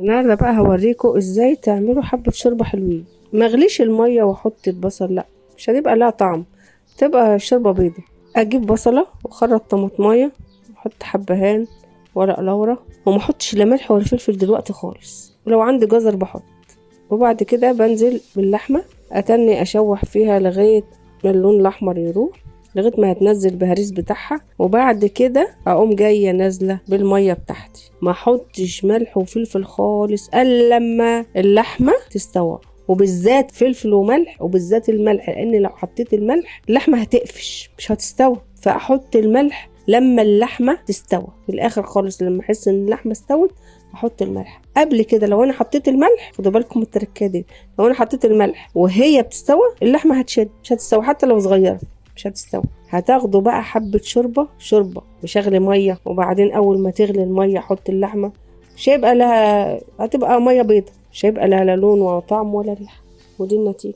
النهارده بقى هوريكم ازاي تعملوا حبة شوربة حلوين. مغليش المية واحط البصل، لا مش هتبقى لها طعم، تبقى شوربة بيضة. اجيب بصلة واخرط طماطمية واحط حبهان ورق لورا، وما احطش لا ملح ولا فلفل دلوقتي خالص، ولو عندي جزر بحط. وبعد كده بنزل باللحمة، اتني اشوح فيها لغاية ما اللون الاحمر يروح، لغايه ما هتنزل البهاريز بتاعها. وبعد كده اقوم جايه نازله بالميه بتاعتي، ما احطش ملح وفلفل خالص الا لما اللحمه تستوى، وبالذات فلفل وملح، وبالذات الملح، لان لو حطيت الملح اللحمه هتقفش مش هتستوى. فاحط الملح لما اللحمه تستوى في الاخر خالص، لما احس ان اللحمه استوت احط الملح. قبل كده لو انا حطيت الملح، خدوا بالكم من التركه دي، لو انا حطيت الملح وهي بتستوى اللحمه هتشد، مش هتستوى حتى لو صغيره، مش هتستوي. هتاخدوا بقى حبة شوربة بشغل مية، وبعدين اول ما تغلي المية احط اللحمة. مش هيبقى لها، هتبقى مية بيضة، مش هيبقى لها لا لون ولا طعم ولا ريحة، ودي النتيجة.